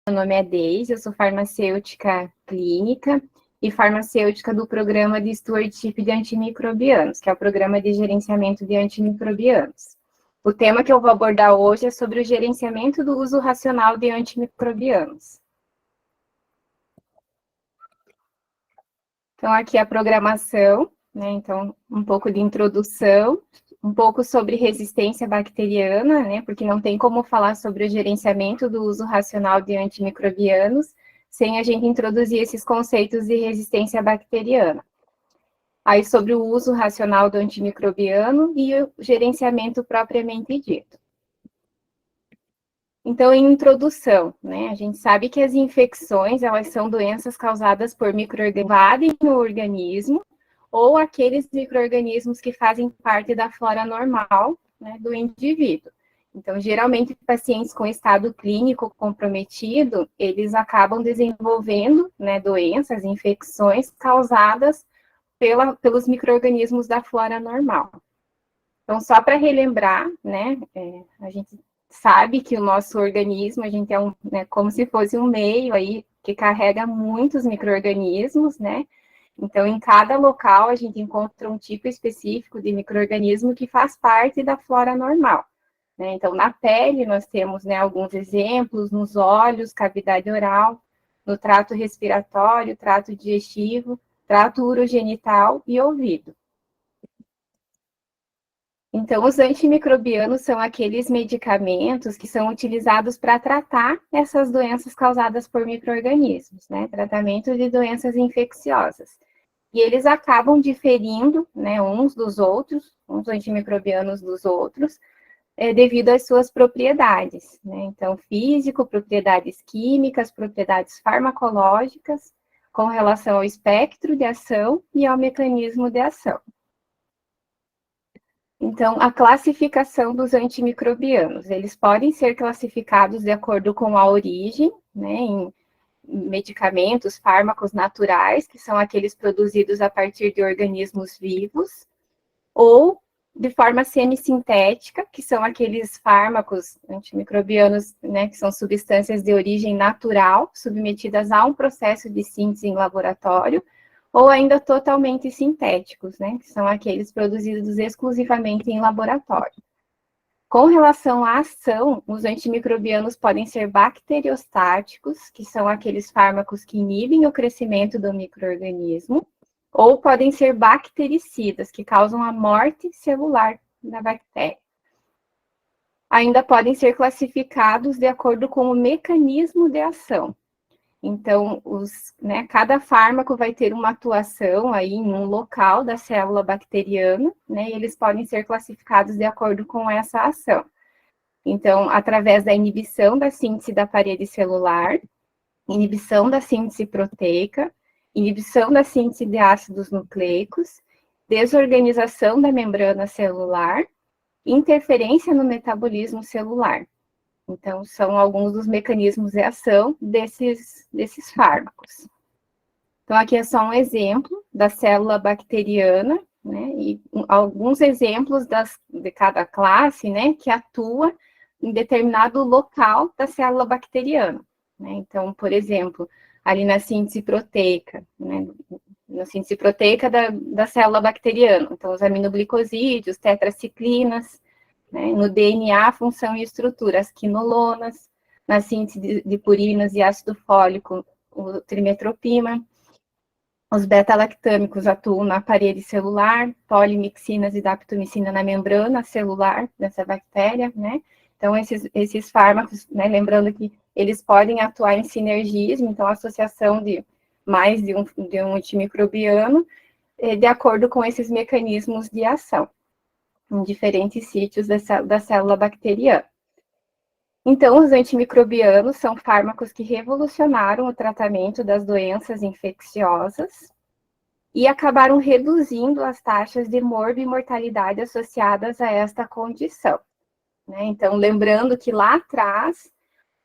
Meu nome é Deise, eu sou farmacêutica clínica e farmacêutica do programa de Stewardship de Antimicrobianos, que é o programa de gerenciamento de antimicrobianos. O tema que eu vou abordar hoje é sobre o gerenciamento do uso racional de antimicrobianos. Então, aqui a programação, né? Então, um pouco de introdução, um pouco sobre resistência bacteriana, né? Porque não tem como falar sobre o gerenciamento do uso racional de antimicrobianos sem a gente introduzir esses conceitos de resistência bacteriana. Aí, sobre o uso racional do antimicrobiano e o gerenciamento propriamente dito. Então, em introdução, né, a gente sabe que as infecções, elas são doenças causadas por micro-organismos no organismo, ou aqueles micro-organismos que fazem parte da flora normal, né, do indivíduo. Então, geralmente, pacientes com estado clínico comprometido, eles acabam desenvolvendo, né, doenças, infecções causadas pelos micro-organismos da flora normal. Então, só para relembrar, né, a gente sabe que o nosso organismo, a gente é né, como se fosse um meio aí que carrega muitos micro-organismos, né? Então, em cada local, a gente encontra um tipo específico de micro-organismo que faz parte da flora normal. Né? Então, na pele, nós temos, né, alguns exemplos, nos olhos, cavidade oral, no trato respiratório, trato digestivo, trato urogenital e ouvido. Então, os antimicrobianos são aqueles medicamentos que são utilizados para tratar essas doenças causadas por micro-organismos, né? Tratamento de doenças infecciosas. E eles acabam diferindo, né, uns dos outros, uns antimicrobianos dos outros, devido às suas propriedades, né? Então, físico, propriedades químicas, propriedades farmacológicas, com relação ao espectro de ação e ao mecanismo de ação. Então, a classificação dos antimicrobianos, eles podem ser classificados de acordo com a origem, né, em medicamentos, fármacos naturais, que são aqueles produzidos a partir de organismos vivos, ou de forma semissintética, que são aqueles fármacos antimicrobianos, né, que são substâncias de origem natural, submetidas a um processo de síntese em laboratório, ou ainda totalmente sintéticos, né, que são aqueles produzidos exclusivamente em laboratório. Com relação à ação, os antimicrobianos podem ser bacteriostáticos, que são aqueles fármacos que inibem o crescimento do micro-organismo, ou podem ser bactericidas, que causam a morte celular da bactéria. Ainda podem ser classificados de acordo com o mecanismo de ação. Então, cada fármaco vai ter uma atuação aí em um local da célula bacteriana, né, e eles podem ser classificados de acordo com essa ação. Então, através da inibição da síntese da parede celular, inibição da síntese proteica, inibição da síntese de ácidos nucleicos, desorganização da membrana celular, interferência no metabolismo celular. Então, são alguns dos mecanismos de ação desses fármacos. Então, aqui é só um exemplo da célula bacteriana, né, e alguns exemplos de cada classe, né, que atua em determinado local da célula bacteriana. Né? Então, por exemplo, ali na síntese proteica, né, na síntese proteica da célula bacteriana, então os aminoglicosídeos, tetraciclinas, né, no DNA, função e estrutura, as quinolonas, na síntese de purinas e ácido fólico, o trimetopima. Os beta-lactâmicos atuam na parede celular, polimixinas e daptomicina na membrana celular dessa bactéria, né? Então, esses fármacos, né, lembrando que eles podem atuar em sinergismo, então, associação de mais de um antimicrobiano, de acordo com esses mecanismos de ação, em diferentes sítios da célula bacteriana. Então, os antimicrobianos são fármacos que revolucionaram o tratamento das doenças infecciosas e acabaram reduzindo as taxas de morbo e mortalidade associadas a esta condição. Né? Então, lembrando que lá atrás,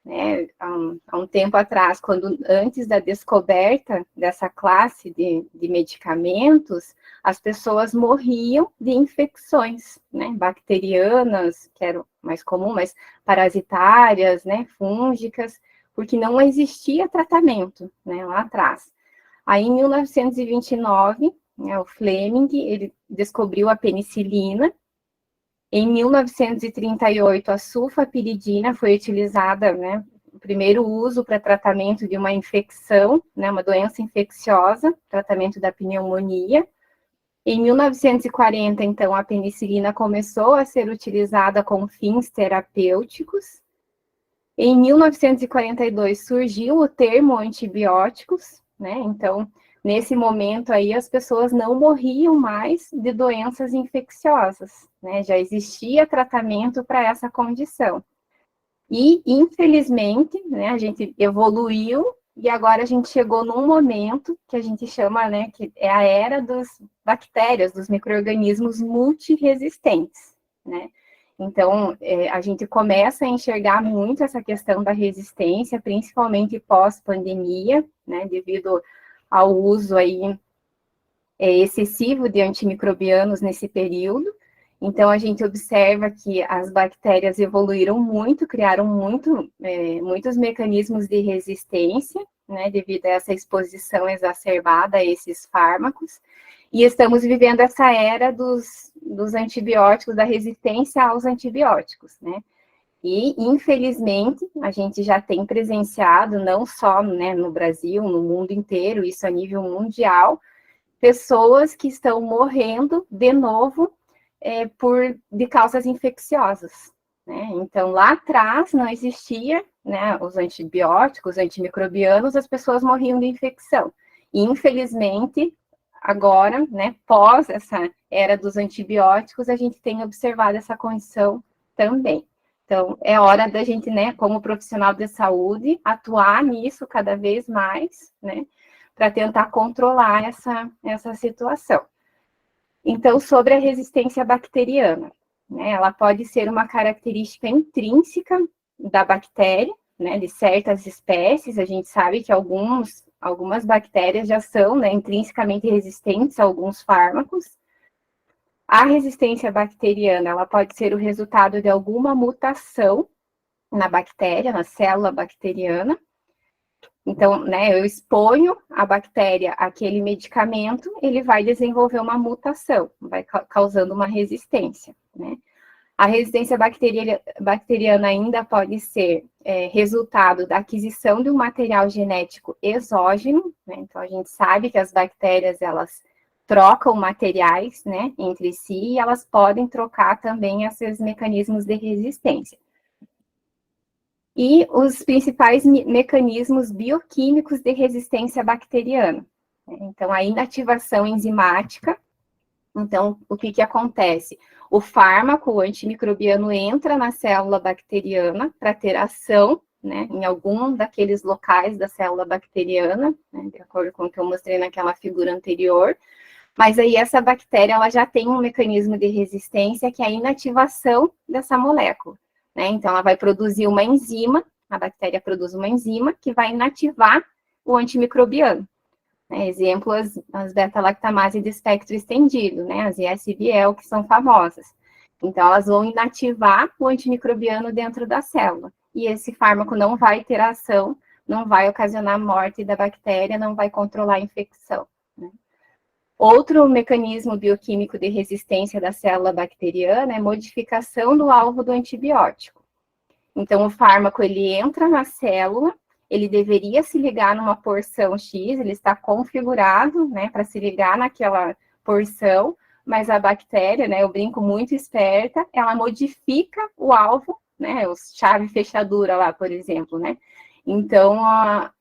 né, há um tempo atrás, antes da descoberta dessa classe de medicamentos, as pessoas morriam de infecções, né, bacterianas, que eram mais comum, mas parasitárias, né, fúngicas, porque não existia tratamento, né, lá atrás. Aí, em 1929, né, o Fleming, ele descobriu a penicilina. Em 1938, a sulfapiridina foi utilizada, né, o primeiro uso para tratamento de uma infecção, né, uma doença infecciosa, tratamento da pneumonia. Em 1940, então, a penicilina começou a ser utilizada com fins terapêuticos. Em 1942, surgiu o termo antibióticos, né? Então, nesse momento aí, as pessoas não morriam mais de doenças infecciosas, né? Já existia tratamento para essa condição. E, infelizmente, né, a gente evoluiu e agora a gente chegou num momento que a gente chama, né, que é a era das bactérias, dos micro-organismos multiresistentes, né? Então, a gente começa a enxergar muito essa questão da resistência, principalmente pós-pandemia, né, devido ao uso aí excessivo de antimicrobianos nesse período. Então, a gente observa que as bactérias evoluíram muito, criaram muitos mecanismos de resistência, né, devido a essa exposição exacerbada a esses fármacos. E estamos vivendo essa era dos antibióticos, da resistência aos antibióticos, né? E, infelizmente, a gente já tem presenciado, não só, né, no Brasil, no mundo inteiro, isso a nível mundial, pessoas que estão morrendo de novo de causas infecciosas, né? Então, lá atrás não existia, né, os antibióticos, antimicrobianos, as pessoas morriam de infecção. E, infelizmente, agora, né, pós essa era dos antibióticos, a gente tem observado essa condição também. Então, é hora da gente, né, como profissional de saúde, atuar nisso cada vez mais, né, para tentar controlar essa situação. Então, sobre a resistência bacteriana, né, ela pode ser uma característica intrínseca da bactéria, né, de certas espécies. A gente sabe que algumas bactérias já são, né, intrinsecamente resistentes a alguns fármacos. A resistência bacteriana, ela pode ser o resultado de alguma mutação na bactéria, na célula bacteriana. Então, né, eu exponho a bactéria àquele medicamento, ele vai desenvolver uma mutação, vai causando uma resistência, né? A resistência bacteriana ainda pode ser resultado da aquisição de um material genético exógeno, né? Então, a gente sabe que as bactérias, elas trocam materiais, né, entre si, e elas podem trocar também esses mecanismos de resistência. E os principais mecanismos bioquímicos de resistência bacteriana. Então, a inativação enzimática. Então, o que acontece? O fármaco, o antimicrobiano, entra na célula bacteriana para ter ação, né, em algum daqueles locais da célula bacteriana, né, de acordo com o que eu mostrei naquela figura anterior. Mas aí essa bactéria, ela já tem um mecanismo de resistência, que é a inativação dessa molécula, né? Então, ela vai produzir uma enzima, a bactéria produz uma enzima que vai inativar o antimicrobiano. Né? Exemplo, as beta-lactamase de espectro estendido, né? As ISBL, que são famosas. Então, elas vão inativar o antimicrobiano dentro da célula. E esse fármaco não vai ter ação, não vai ocasionar morte da bactéria, não vai controlar a infecção, né? Outro mecanismo bioquímico de resistência da célula bacteriana é modificação do alvo do antibiótico. Então, o fármaco, ele entra na célula, ele deveria se ligar numa porção X, ele está configurado, né, para se ligar naquela porção, mas a bactéria, né, eu brinco muito esperta, ela modifica o alvo, né, chave fechadura lá, por exemplo, né. Então,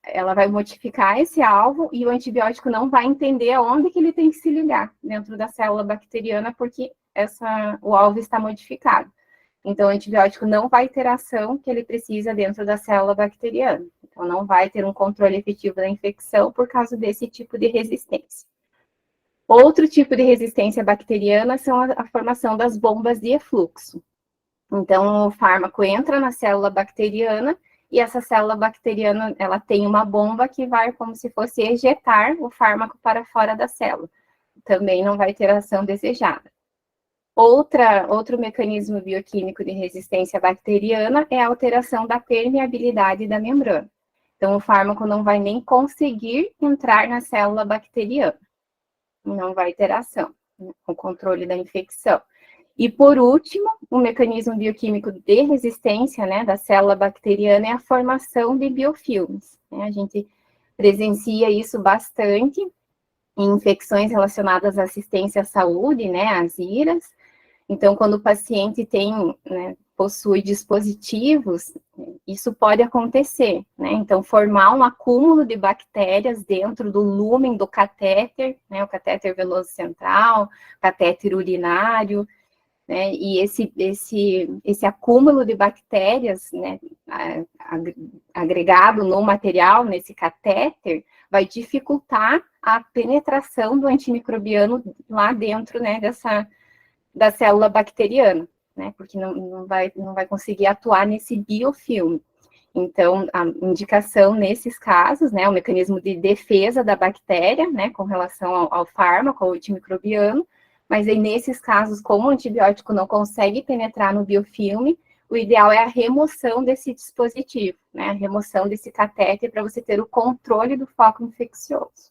ela vai modificar esse alvo e o antibiótico não vai entender aonde que ele tem que se ligar dentro da célula bacteriana, porque o alvo está modificado. Então, o antibiótico não vai ter a ação que ele precisa dentro da célula bacteriana. Então, não vai ter um controle efetivo da infecção por causa desse tipo de resistência. Outro tipo de resistência bacteriana são a formação das bombas de efluxo. Então, o fármaco entra na célula bacteriana e essa célula bacteriana, ela tem uma bomba que vai como se fosse ejetar o fármaco para fora da célula. Também não vai ter a ação desejada. Outro mecanismo bioquímico de resistência bacteriana é a alteração da permeabilidade da membrana. Então, o fármaco não vai nem conseguir entrar na célula bacteriana, não vai ter ação, né, com o controle da infecção. E, por último, o mecanismo bioquímico de resistência, né, da célula bacteriana é a formação de biofilmes, né? A gente presencia isso bastante em infecções relacionadas à assistência à saúde, né, as IRAS. Então, quando o paciente tem, né, possui dispositivos, isso pode acontecer, né? Então, formar um acúmulo de bactérias dentro do lúmen do catéter, né, o catéter venoso central, catéter urinário, né, e esse acúmulo de bactérias, né, agregado no material, nesse catéter, vai dificultar a penetração do antimicrobiano lá dentro, né, da célula bacteriana, né, porque não vai conseguir atuar nesse biofilme. Então, a indicação nesses casos, né, o mecanismo de defesa da bactéria, né, com relação ao fármaco, ao antimicrobiano, mas aí, nesses casos, como o antibiótico não consegue penetrar no biofilme, o ideal é a remoção desse dispositivo, né, a remoção desse catéter para você ter o controle do foco infeccioso.